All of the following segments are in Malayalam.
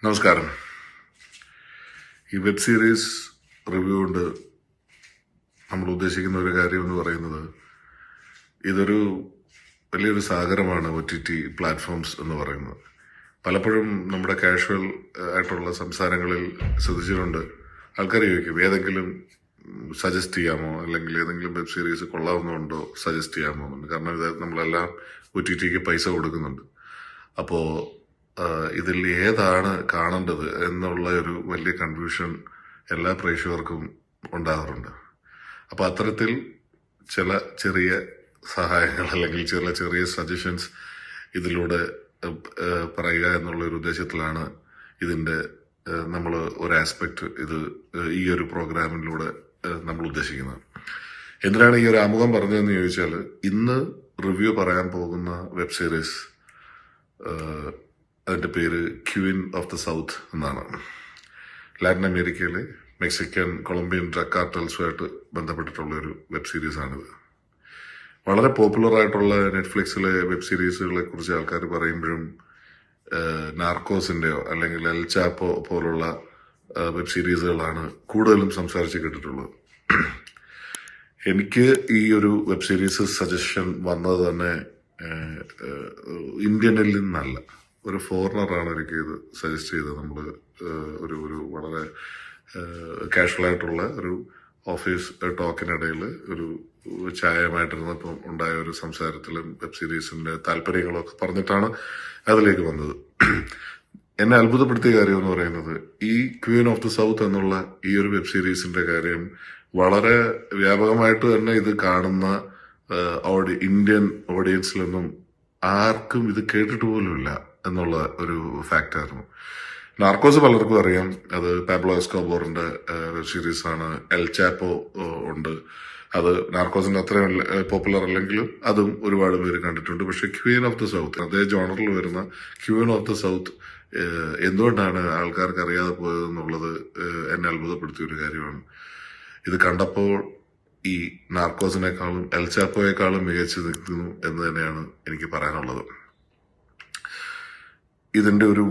നമസ്കാരം. ഈ വെബ് സീരീസ് റിവ്യൂ കൊണ്ട് നമ്മൾ ഉദ്ദേശിക്കുന്ന ഒരു കാര്യം എന്ന് പറയുന്നത്, ഇതൊരു വലിയൊരു സാഗരമാണ് OTT പ്ലാറ്റ്ഫോംസ് എന്ന് പറയുന്നത്. പലപ്പോഴും നമ്മുടെ കാഷ്വൽ ആയിട്ടുള്ള സംസാരങ്ങളിൽ ശ്രദ്ധിച്ചിട്ടുണ്ട്, ആൾക്കാർ ചോദിക്കും ഏതെങ്കിലും സജസ്റ്റ് ചെയ്യാമോ, അല്ലെങ്കിൽ ഏതെങ്കിലും വെബ് സീരീസ് കൊള്ളാവുന്നുണ്ടോ സജസ്റ്റ് ചെയ്യാമോ എന്ന്. കാരണം ഇത് നമ്മളെല്ലാം OTTക്ക് പൈസ കൊടുക്കുന്നുണ്ട്. അപ്പോൾ ഇതിൽ ഏതാണ് കാണേണ്ടത് എന്നുള്ള ഒരു വലിയ കൺഫ്യൂഷൻ എല്ലാ പ്രേക്ഷകർക്കും ഉണ്ടാകാറുണ്ട്. അപ്പോൾ അത്തരത്തിൽ ചില ചെറിയ സഹായങ്ങൾ അല്ലെങ്കിൽ ചില ചെറിയ സജഷൻസ് ഇതിലൂടെ പറയുക എന്നുള്ള ഒരു ഉദ്ദേശത്തിലാണ് ഇതിൻ്റെ നമ്മൾ ഒരു ആസ്പെക്ട് ഈ ഒരു പ്രോഗ്രാമിലൂടെ നമ്മൾ ഉദ്ദേശിക്കുന്നത്. എന്തിനാണ് ഈ ഒരു ആമുഖം പറഞ്ഞതെന്ന് ചോദിച്ചാൽ, ഇന്ന് റിവ്യൂ പറയാൻ പോകുന്ന വെബ് സീരീസ് അതിൻ്റെ പേര് ക്വീൻ ഓഫ് ദ സൗത്ത് എന്നാണ്. ലാറ്റിൻ അമേരിക്കയിലെ മെക്സിക്കൻ, കൊളംബിയൻ ഡ്രഗ് കാർട്ടൽസുമായിട്ട് ബന്ധപ്പെട്ടിട്ടുള്ള ഒരു വെബ് സീരീസാണിത്. വളരെ പോപ്പുലർ ആയിട്ടുള്ള നെറ്റ്ഫ്ലിക്സിലെ വെബ് സീരീസുകളെ കുറിച്ച് ആൾക്കാർ പറയുമ്പോഴും നാർക്കോസിൻ്റെയോ അല്ലെങ്കിൽ എൽ ചാപ്പോ പോലുള്ള വെബ് സീരീസുകളാണ് കൂടുതലും സംസാരിച്ച് കേട്ടിട്ടുള്ളത്. എനിക്ക് ഈ ഒരു വെബ് സീരീസ് സജഷൻ വന്നത് തന്നെ ഇന്ത്യനിൽ നിന്നല്ല, ഒരു ഫോറിനറാണ് എനിക്ക് ഇത് സജസ്റ്റ് ചെയ്തത്. നമ്മൾ ഒരു വളരെ കാഷ്വൽ ആയിട്ടുള്ള ഒരു ഓഫീസ് ടോക്കിനിടയിൽ ഒരു ചായമായിട്ടിരുന്നപ്പം ഉണ്ടായ ഒരു സംസാരത്തിലും വെബ് സീരീസിന്റെ താല്പര്യങ്ങളൊക്കെ പറഞ്ഞിട്ടാണ് അതിലേക്ക് വന്നത്. എന്നെ അത്ഭുതപ്പെടുത്തിയ കാര്യം എന്ന് പറയുന്നത്, ഈ ക്വീൻ ഓഫ് ദി സൗത്ത് എന്നുള്ള ഈ ഒരു വെബ് സീരീസിന്റെ കാര്യം വളരെ വ്യാപകമായിട്ട് തന്നെ ഇത് കാണുന്ന ഇന്ത്യൻ ഓഡിയൻസിലൊന്നും ആർക്കും ഇത് കേട്ടിട്ട് പോലുമില്ല എന്നുള്ള ഒരു ഫാക്റ്റായിരുന്നു. നാർക്കോസ് പലർക്കും അറിയാം, അത് പാബ്ലോ എസ്കോബോറിന്റെ വെബ് സീരീസ് ആണ്. എൽ ചാപ്പോ ഉണ്ട്, അത് നാർക്കോസിന്റെ അത്രയും പോപ്പുലർ അല്ലെങ്കിലും അതും ഒരുപാട് പേര് കണ്ടിട്ടുണ്ട്. പക്ഷെ ക്വീൻ ഓഫ് ദി സൗത്ത്, അതേ ജോണറിൽ വരുന്ന ക്വീൻ ഓഫ് ദി സൗത്ത് എന്തുകൊണ്ടാണ് ആൾക്കാർക്ക് അറിയാതെ പോയതെന്നുള്ളത് എന്നെ അത്ഭുതപ്പെടുത്തിയ ഒരു കാര്യമാണ്. ഇത് കണ്ടപ്പോൾ ഈ നാർക്കോസിനേക്കാളും എൽ ചാപ്പോയേക്കാളും മികച്ചു നിൽക്കുന്നു എന്ന് തന്നെയാണ് എനിക്ക് പറയാനുള്ളത്. ഇതിന്റെ ഒരു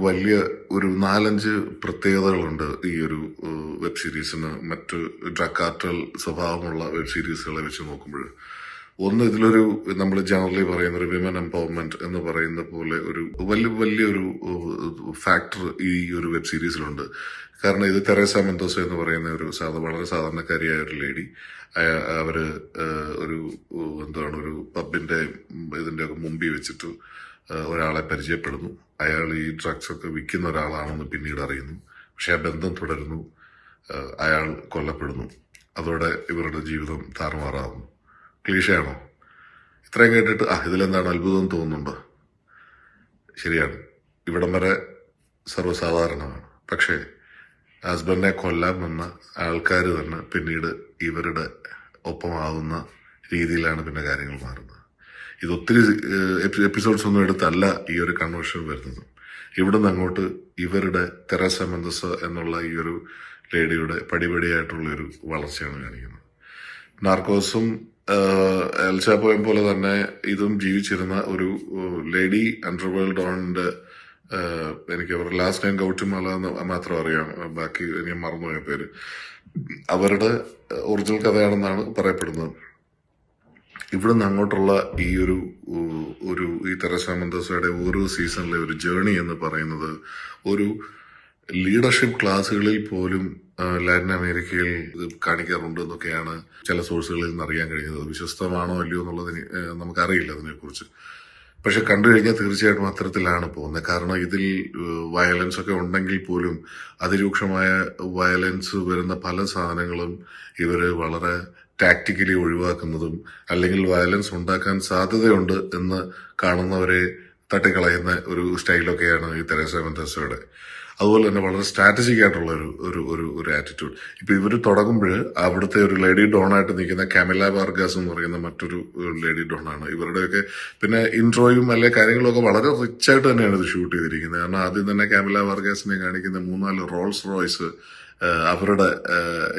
4-5 പ്രത്യേകതകളുണ്ട് ഈ ഒരു വെബ് സീരീസിന് മറ്റ് ഡ്രഗ് കാർട്ടൽ സ്വഭാവമുള്ള വെബ് സീരീസുകളെ വെച്ച് നോക്കുമ്പോൾ. ഒന്ന്, ഇതിലൊരു നമ്മൾ ജനറലി പറയുന്ന ഒരു വിമൻ എംപവർമെന്റ് എന്ന് പറയുന്ന പോലെ ഒരു വലിയൊരു ഫാക്ടർ ഈ ഒരു വെബ് സീരീസിലുണ്ട്. കാരണം ഇത് തെരേസ മെന്തോസ എന്ന് പറയുന്ന ഒരു വളരെ സാധാരണക്കാരിയായ ഒരു ലേഡി, അവര് ഒരു ഒരു പബ്ബിന്റെ ഇതിന്റെ മുമ്പിൽ വെച്ചിട്ട് ഒരാളെ പരിചയപ്പെടുന്നു. അയാൾ ഈ ഡ്രഗ്സ് ഒക്കെ വിൽക്കുന്ന ഒരാളാണെന്ന് പിന്നീട് അറിയുന്നു. പക്ഷെ ആ ബന്ധം തുടരുന്നു. അയാൾ കൊല്ലപ്പെടുന്നു. അതോടെ ഇവരുടെ ജീവിതം താറുമാറാകുന്നു. ക്ലീശയാണോ? ഇത്രയും കേട്ടിട്ട് ഇതിലെന്താണ് അത്ഭുതം തോന്നുന്നുണ്ടോ? ശരിയാണ്, ഇവിടം വരെ സർവ്വസാധാരണമാണ്. പക്ഷേ ഹസ്ബൻഡിനെ കൊല്ലാൻ വന്ന ആൾക്കാർ തന്നെ പിന്നീട് ഇവരുടെ ഒപ്പമാകുന്ന രീതിയിലാണ് പിന്നെ കാര്യങ്ങൾ മാറുന്നത്. ഇത് ഒത്തിരി എപ്പിസോഡ്സ് ഒന്നും എടുത്തല്ല ഈ ഒരു കൺവേർഷൻ വരുന്നത്. ഇവിടുന്ന് അങ്ങോട്ട് ഇവരുടെ തെരേസ മെന്തോസ എന്നുള്ള ഈ ഒരു ലേഡിയുടെ പടിപടിയായിട്ടുള്ള ഒരു വളർച്ചയാണ് കാണിക്കുന്നത്. നാർക്കോസും എൽ ചാപ്പോയും പോലെ തന്നെ ഇതും ജീവിച്ചിരുന്ന ഒരു ലേഡി അണ്ടർവേൾഡ് ഡോണിന്റെ, എനിക്ക് അവരുടെ ലാസ്റ്റ് നെയിം ഗൗട്ടിമാല എന്ന് മാത്രം അറിയാം, ബാക്കി എനിക്ക് മറന്നുപോയ പേര്. അവരുടെ ഒറിജിനൽ കഥയാണെന്നാണ് പറയപ്പെടുന്നത്. ഇവിടുന്ന് അങ്ങോട്ടുള്ള ഈ ഈ തെരേസ മെന്തോസയുടെ ഓരോ സീസണിലെ ഒരു ജേർണി എന്ന് പറയുന്നത് ഒരു ലീഡർഷിപ്പ് ക്ലാസ്സുകളിൽ പോലും ലാറ്റിൻ അമേരിക്കയിൽ ഇത് കാണിക്കാറുണ്ട് എന്നൊക്കെയാണ് ചില സോഴ്സുകളിൽ നിന്ന് അറിയാൻ കഴിഞ്ഞത്. വിശ്വസ്തമാണോ അല്ലയോ എന്നുള്ളത് നമുക്കറിയില്ല അതിനെക്കുറിച്ച്. പക്ഷെ കണ്ടു കഴിഞ്ഞാൽ തീർച്ചയായിട്ടും അത്തരത്തിലാണ് പോകുന്നത്. കാരണം ഇതിൽ വയലൻസ് ഒക്കെ ഉണ്ടെങ്കിൽ പോലും അതിരൂക്ഷമായ വയലൻസ് വരുന്ന പല സാധനങ്ങളും ഇവര് വളരെ ടാക്ടിക്കലി ഒഴിവാക്കുന്നതും അല്ലെങ്കിൽ വയലൻസ് ഉണ്ടാക്കാൻ സാധ്യതയുണ്ട് എന്ന് കാണുന്നവരെ തട്ടിക്കളയുന്ന ഒരു സ്റ്റൈലൊക്കെയാണ് ഈ തെരേസ മെന്തോസയുടെ. അതുപോലെ തന്നെ വളരെ സ്ട്രാറ്റജിക് ആയിട്ടുള്ള ഒരു ആറ്റിറ്റ്യൂഡ്. ഇപ്പൊ ഇവര് തുടങ്ങുമ്പോൾ അവിടുത്തെ ഒരു ലേഡി ഡോണായിട്ട് നിൽക്കുന്ന കാമില വാർഗാസ് എന്ന് പറയുന്ന മറ്റൊരു ലേഡി ഡോണാണ്. ഇവരുടെയൊക്കെ പിന്നെ ഇൻട്രോയും അല്ലെ കാര്യങ്ങളൊക്കെ വളരെ റിച്ച് ആയിട്ട് തന്നെയാണ് ഇത് ഷൂട്ട് ചെയ്തിരിക്കുന്നത്. കാരണം ആദ്യം തന്നെ കാമില വാർഗാസിനെ കാണിക്കുന്ന 3-4 റോൾസ് റോയ്സ്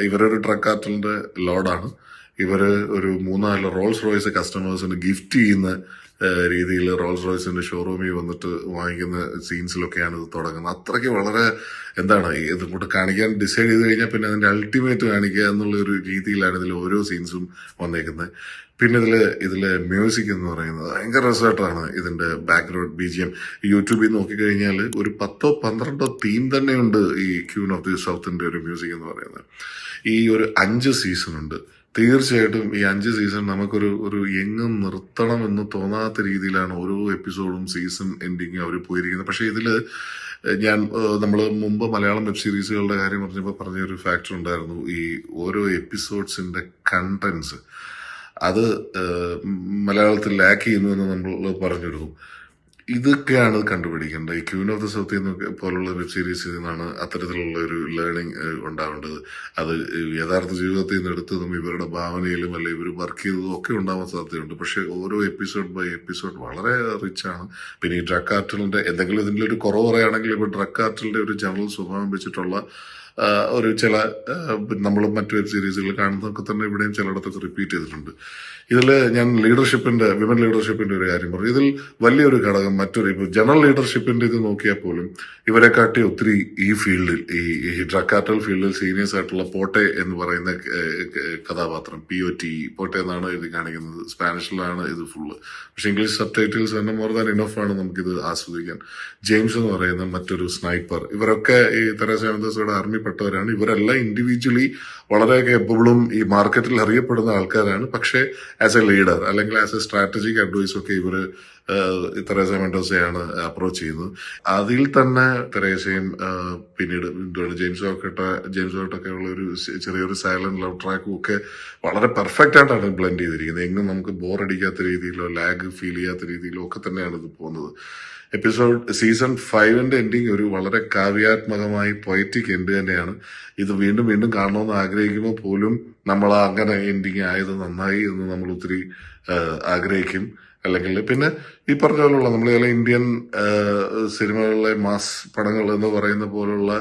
ഇവരൊരു ഡ്രഗ് കാർട്ടലിന്റെ ലോഡാണ്. ഇവര് ഒരു 3-4 റോൾസ് റോയ്സ് കസ്റ്റമേഴ്സിന് ഗിഫ്റ്റ് ചെയ്യുന്ന രീതിയിൽ റോൾസ് റോയ്സിന്റെ ഷോറൂമിൽ വന്നിട്ട് വാങ്ങിക്കുന്ന സീൻസിലൊക്കെയാണ് ഇത് തുടങ്ങുന്നത്. അത്രയ്ക്ക് വളരെ എന്താണ് ഇതും കൂടെ കാണിക്കാൻ ഡിസൈഡ് ചെയ്ത് കഴിഞ്ഞാൽ പിന്നെ അതിന്റെ അൾട്ടിമേറ്റ് കാണിക്കുക എന്നുള്ള ഒരു രീതിയിലാണ് ഇതിൽ ഓരോ സീൻസും വന്നേക്കുന്നത്. പിന്നെ ഇതിലെ മ്യൂസിക് എന്ന് പറയുന്നത് ഭയങ്കര രസമായിട്ടാണ് ഇതിന്റെ ബാക്ക്ഗ്രൗണ്ട് BGM. യൂട്യൂബിൽ നോക്കിക്കഴിഞ്ഞാൽ ഒരു 10-12 തീം തന്നെയുണ്ട് ഈ ക്യൂൻ ഓഫ് ദി സൗത്തിന്റെ ഒരു മ്യൂസിക് എന്ന് പറയുന്നത്. ഈ ഒരു 5 സീസൺ ഉണ്ട്. തീർച്ചയായിട്ടും ഈ 5 സീസൺ നമുക്കൊരു എങ്ങും നിർത്തണം എന്ന് തോന്നാത്ത രീതിയിലാണ് ഓരോ എപ്പിസോഡും സീസൺ എൻഡിങ് അവർ പോയിരിക്കുന്നത്. പക്ഷെ ഇതില് നമ്മൾ മുമ്പ് മലയാളം വെബ് സീരീസുകളുടെ കാര്യം പറഞ്ഞപ്പോൾ പറഞ്ഞൊരു ഫാക്ടർ ഉണ്ടായിരുന്നു. ഈ ഓരോ എപ്പിസോഡ്സിന്റെ കണ്ടന്റ്സ് അത് മലയാളത്തിൽ ലാക്ക് ചെയ്യുന്നു എന്ന് നമ്മൾ പറഞ്ഞിരുന്നു. ഇതൊക്കെയാണ് കണ്ടുപിടിക്കേണ്ടത്. ഈ ക്യൂൻ ഓഫ് ദ സൗത്ത് പോലുള്ള വെബ് സീരീസിൽ നിന്നാണ് അത്തരത്തിലുള്ള ഒരു ലേണിംഗ് ഉണ്ടാവേണ്ടത്. അത് യഥാർത്ഥ ജീവിതത്തിൽ നിന്ന് എടുത്തതും ഇവരുടെ ഭാവനയിലും അല്ലെ ഇവർ വർക്ക് ചെയ്തതും ഒക്കെ ഉണ്ടാവാൻ സാധ്യതയുണ്ട്. പക്ഷെ ഓരോ എപ്പിസോഡ് ബൈ എപ്പിസോഡ് വളരെ റിച്ച് ആണ്. പിന്നെ ഈ ഡ്രഗ് കാർട്ടലിന്റെ എന്തെങ്കിലും ഇതിന്റെ ഒരു കുറവ് പറയുകയാണെങ്കിൽ ഇപ്പൊ ഡ്രഗ് കാർട്ടലിന്റെ ഒരു ജനറൽ സ്വഭാവം വെച്ചിട്ടുള്ള ഒരു ചില നമ്മൾ മറ്റു വെബ് സീരീസുകൾ കാണുന്നതൊക്കെ തന്നെ ഇവിടെയും ചിലയിടത്തൊക്കെ റിപ്പീറ്റ് ചെയ്തിട്ടുണ്ട്. ഇതില് ഞാൻ വിമൻ ലീഡർഷിപ്പിന്റെ ഒരു കാര്യം പറഞ്ഞു. ഇതിൽ വലിയൊരു ഘടകം ഇപ്പൊ ജനറൽ ലീഡർഷിപ്പിന്റെ ഇത് നോക്കിയാൽ പോലും ഇവരെ കാട്ടി ഒത്തിരി ഈ ഫീൽഡിൽ ഈ ഡ്രഗ് കാർട്ടൽ ഫീൽഡിൽ സീനിയേഴ്സ് ആയിട്ടുള്ള പോട്ടെ എന്ന് പറയുന്ന കഥാപാത്രം പോട്ടെ എന്നാണ് ഇത് കാണിക്കുന്നത്. സ്പാനിഷിലാണ് ഇത് ഫുള്ള്. പക്ഷെ ഇംഗ്ലീഷ് സബ് ടൈറ്റിൽസ് തന്നെ മോർ ദാൻ ഇനഫ് ആണ് നമുക്കിത് ആസ്വദിക്കാൻ. ജെയിംസ് എന്ന് പറയുന്ന മറ്റൊരു സ്നൈപ്പർ. ഇവരൊക്കെ ഈ തെരേസ മെൻഡോസയുടെ ആർമിപ്പെട്ടവരാണ്. ഇവരെല്ലാം ഇൻഡിവിജ്വലി വളരെ കേപ്പബിളും ഈ മാർക്കറ്റിൽ അറിയപ്പെടുന്ന ആൾക്കാരാണ്. പക്ഷേ ആസ് എ ലീഡർ അല്ലെങ്കിൽ ആസ് എ സ്ട്രാറ്റജിക് അഡ്വൈസ് ഒക്കെ ഇവര് തെരേസ മെൻഡോസയാണ് അപ്രോച്ച് ചെയ്യുന്നത്. അതിൽ തന്നെ തെരേസയും പിന്നീട് ജെയിംസ് വോട്ടൊക്കെ ഉള്ള ഒരു ചെറിയൊരു സൈലന്റ് ലവ് ട്രാക്കും ഒക്കെ വളരെ പെർഫെക്റ്റ് ആയിട്ടാണ് ബ്ലെൻഡ് ചെയ്തിരിക്കുന്നത്. എങ്ങും നമുക്ക് ബോറടിക്കാത്ത രീതിയിലോ ലാഗ് ഫീൽ ചെയ്യാത്ത രീതിയിലോ ഒക്കെ തന്നെയാണ് ഇത് പോകുന്നത്. സീസൺ 5ന്റെ എൻഡിങ് ഒരു വളരെ കാവ്യാത്മകമായി പൊയറ്റിക് എൻഡ് തന്നെയാണ്. ഇത് വീണ്ടും വീണ്ടും കാണണമെന്ന് ആഗ്രഹിക്കുമ്പോൾ പോലും നമ്മൾ അങ്ങനെ എൻഡിങ് ആയത് നന്നായി എന്ന് നമ്മൾ ഒത്തിരി ആഗ്രഹിക്കും. അല്ലെങ്കിൽ പിന്നെ ഈ പറഞ്ഞ പോലുള്ള നമ്മൾ ചില ഇന്ത്യൻ സിനിമകളിലെ മാസ് പടങ്ങൾ എന്ന് പറയുന്ന പോലുള്ള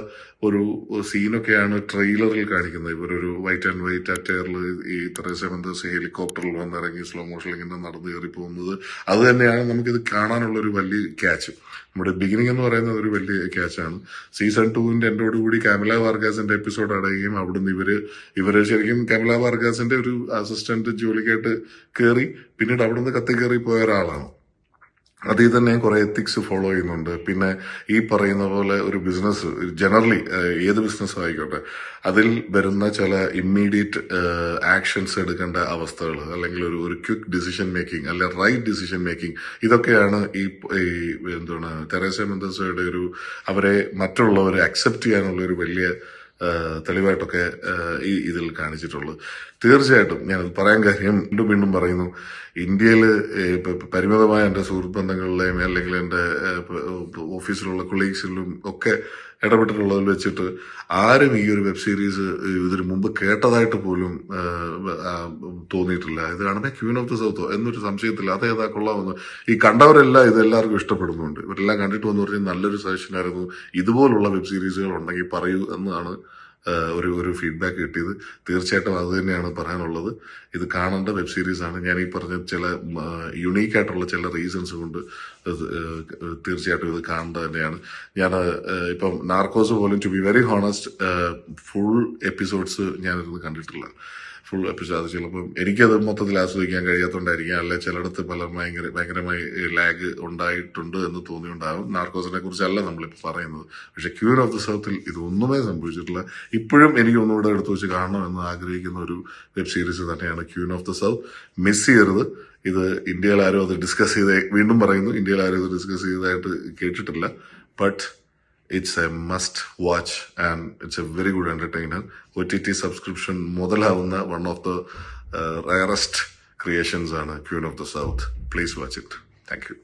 ഒരു സീനൊക്കെയാണ് ട്രെയിലറിൽ കാണിക്കുന്നത്. ഇവരൊരു വൈറ്റ് ആൻഡ് വൈറ്റ് അറ്റയറിൽ ഈ തെരേസ മെൻഡോസ ഹെലികോപ്റ്ററിൽ വന്നിറങ്ങി സ്ലോ മോഷനിൽ ഇങ്ങനെ നടന്നു കയറി പോകുന്നത് അത് തന്നെയാണ് നമുക്കിത് കാണാനുള്ള ഒരു വലിയ ക്യാച്ച്. നമ്മുടെ ബിഗിനിങ് എന്ന് പറയുന്നത് ഒരു വലിയ ക്യാച്ചാണ്. സീസൺ 2ന്റെ എൻഡോടുകൂടി കാമില വാർഗാസിന്റെ എപ്പിസോഡ് അടയുകയും അവിടുന്ന് ഇവര് ശരിക്കും കാമില വാർഗാസിന്റെ ഒരു അസിസ്റ്റന്റ് ജോലിക്കായിട്ട് കയറി പിന്നീട് അവിടുന്ന് കത്തി കയറി പോയ ഒരാളാണ്. അതിൽ തന്നെ കുറെ എത്തിക്സ് ഫോളോ ചെയ്യുന്നുണ്ട്. പിന്നെ ഈ പറയുന്ന പോലെ ഒരു ബിസിനസ് ജനറലി ഏത് ബിസിനസ് ആയിക്കോട്ടെ അതിൽ വരുന്ന ചില ഇമ്മീഡിയറ്റ് ആക്ഷൻസ് എടുക്കേണ്ട അവസ്ഥകൾ അല്ലെങ്കിൽ ഒരു ക്വിക്ക് ഡിസിഷൻ മേക്കിംഗ് അല്ലെ റൈറ്റ് ഡിസിഷൻ മേക്കിംഗ് ഇതൊക്കെയാണ് ഈ തെരേസ മെൻഡോസയുടെ അവരെ മറ്റുള്ളവരെ അക്സെപ്റ്റ് ചെയ്യാനുള്ള ഒരു വലിയ തെളിവായിട്ടൊക്കെ ഇതിൽ കാണിച്ചിട്ടുള്ളത്. തീർച്ചയായിട്ടും ഞാനത് പറയാൻ കാര്യം വീണ്ടും പറയുന്നു. ഇന്ത്യയിൽ പരിമിതമായ എൻ്റെ സുഹൃത്ത് ബന്ധങ്ങളിലെയും അല്ലെങ്കിൽ എൻ്റെ ഓഫീസിലുള്ള കൊളീഗ്സിലും ഒക്കെ ഇടപെട്ടിട്ടുള്ളതിൽ വെച്ചിട്ട് ആരും ഈ ഒരു വെബ് സീരീസ് ഇതിനു മുമ്പ് കേട്ടതായിട്ട് പോലും തോന്നിയിട്ടില്ല. ഇത് കാണുമ്പോൾ ക്യൂൻ ഓഫ് ദി സൗത്ത് എന്നൊരു സംശയത്തില്ല. അതേതാ കൊള്ളാമെന്ന് ഈ കണ്ടവരെല്ലാം ഇതെല്ലാവർക്കും ഇഷ്ടപ്പെടുന്നുണ്ട്. ഇവരെല്ലാം കണ്ടിട്ട് വന്നു പറഞ്ഞാൽ നല്ലൊരു സജഷൻ ആയിരുന്നു, ഇതുപോലുള്ള വെബ് സീരീസുകൾ ഉണ്ടെങ്കിൽ പറയൂ എന്നാണ് ഒരു ഫീഡ്ബാക്ക് കിട്ടിയത്. തീർച്ചയായിട്ടും അത് തന്നെയാണ് പറയാനുള്ളത്. ഇത് കാണേണ്ട വെബ് സീരീസ് ആണ്. ഞാൻ ഈ പറഞ്ഞ ചില യുണീക്ക് ആയിട്ടുള്ള ചില റീസൺസ് കൊണ്ട് തീർച്ചയായിട്ടും ഇത് കാണേണ്ടത് തന്നെയാണ്. ഞാൻ ഇപ്പം നാർക്കോസ് പോലും to be very honest full episodes ഞാനിരുന്ന് കണ്ടിട്ടില്ല. ഫുൾ എപ്പിസോഡ് ചിലപ്പം എനിക്കത് മൊത്തത്തിൽ ആസ്വദിക്കാൻ കഴിയാത്തതുകൊണ്ടായിരിക്കും. അല്ലെ ചിലയിടത്ത് ഭയങ്കരമായി ലാഗ് ഉണ്ടായിട്ടുണ്ട് എന്ന് തോന്നിയുണ്ടാകും. നാർക്കോസിനെ കുറിച്ചല്ല നമ്മളിപ്പോൾ പറയുന്നത്. പക്ഷെ ക്യൂൻ ഓഫ് ദി സൗത്തിൽ ഇതൊന്നുമേ സംഭവിച്ചിട്ടില്ല. ഇപ്പോഴും എനിക്ക് ഒന്നുകൂടെ എടുത്തു വെച്ച് കാണണമെന്ന് ആഗ്രഹിക്കുന്ന ഒരു വെബ് സീരീസ് തന്നെയാണ് queen of the south. Miss ചെയ്യരുത്. ഇത് ഇന്ത്യയിൽ ആരും അത് ഡിസ്കസ് വീണ്ടും പറയുന്നു, ഇന്ത്യയിൽ ആരും ഇത് ഡിസ്കസ് ചെയ്തതായിട്ട് കേട്ടിട്ടില്ല. But it's a must watch and it's a very good entertainer. OTT subscription മുതലാവുന്ന one of the rarest creations ആണ് Queen of the South. Please watch it. Thank you.